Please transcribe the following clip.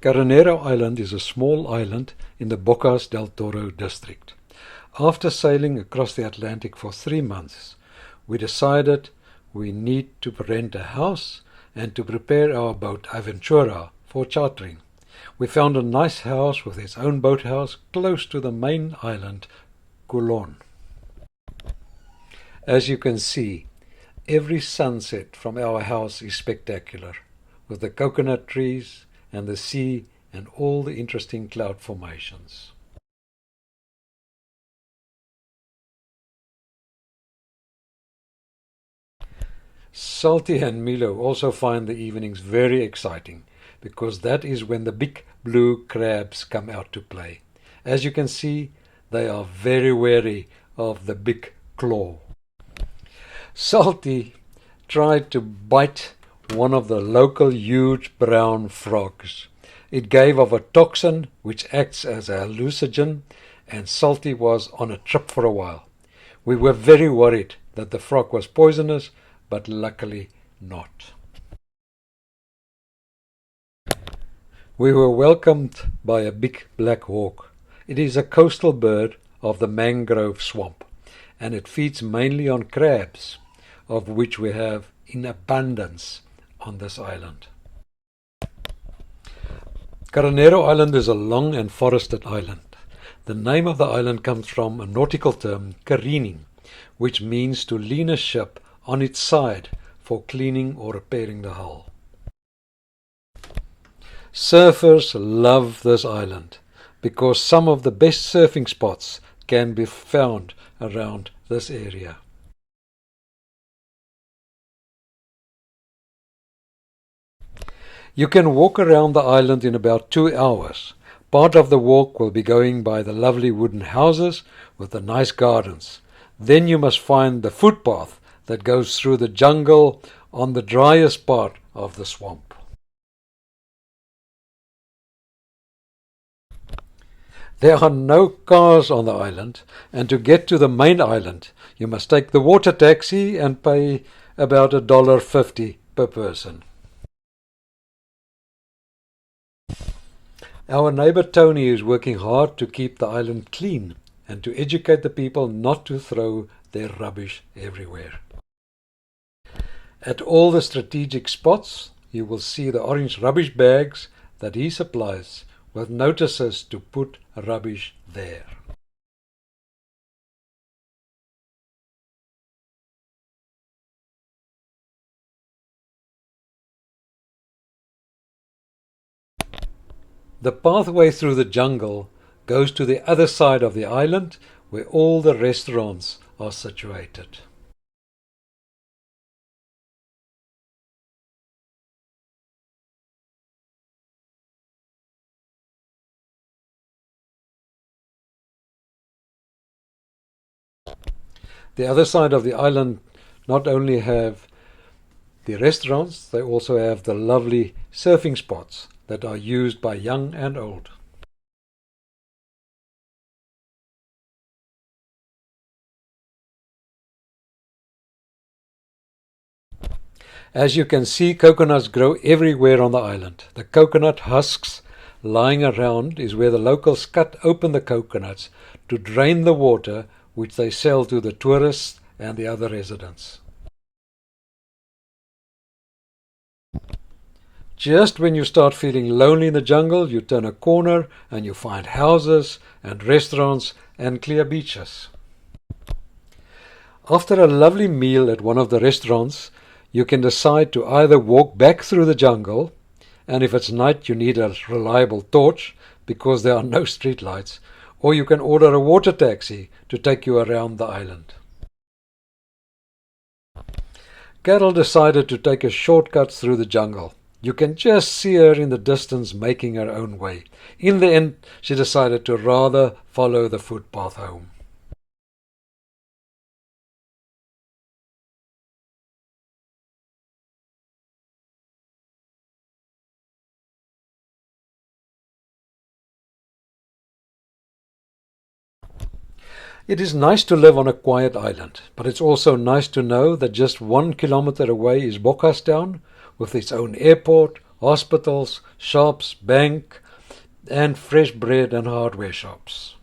Carenero Island is a small island in the Bocas del Toro district. After sailing across the Atlantic for 3 months, we decided we need to rent a house and to prepare our boat Aventura for chartering. We found a nice house with its own boathouse close to the main island, Coulon. As you can see, every sunset from our house is spectacular, with the coconut trees and the sea and all the interesting cloud formations. Salty and Milo also find the evenings very exciting, because that is when the big blue crabs come out to play. As you can see, they are very wary of the big claw. Salty tried to bite one of the local huge brown frogs. It gave off a toxin which acts as a hallucinogen, and Salty was on a trip for a while. We were very worried that the frog was poisonous, but luckily not. We were welcomed by a big black hawk. It is a coastal bird of the mangrove swamp, and it feeds mainly on crabs, of which we have in abundance on this island. Carenero Island is a long and forested island. The name of the island comes from a nautical term, careening, which means to lean a ship on its side for cleaning or repairing the hull. Surfers love this island because some of the best surfing spots can be found around this area. You can walk around the island in about 2 hours. Part of the walk will be going by the lovely wooden houses with the nice gardens. Then you must find the footpath that goes through the jungle on the driest part of the swamp. There are no cars on the island, and to get to the main island, you must take the water taxi and pay about $1.50 per person. Our neighbor Tony is working hard to keep the island clean and to educate the people not to throw their rubbish everywhere. At all the strategic spots, you will see the orange rubbish bags that he supplies with notices to put rubbish there. The pathway through the jungle goes to the other side of the island, where all the restaurants are situated. The other side of the island not only have the restaurants, they also have the lovely surfing spots that are used by young and old. As you can see, coconuts grow everywhere on the island. The coconut husks lying around is where the locals cut open the coconuts to drain the water, which they sell to the tourists and the other residents. Just when you start feeling lonely in the jungle, you turn a corner and you find houses and restaurants and clear beaches. After a lovely meal at one of the restaurants, you can decide to either walk back through the jungle, and if it's night you need a reliable torch because there are no street lights, or you can order a water taxi to take you around the island. Carol decided to take a shortcut through the jungle. You can just see her in the distance making her own way. In the end, she decided to rather follow the footpath home. It is nice to live on a quiet island, but it's also nice to know that just 1 kilometer away is Bocas Town, with its own airport, hospitals, shops, bank, and fresh bread and hardware shops.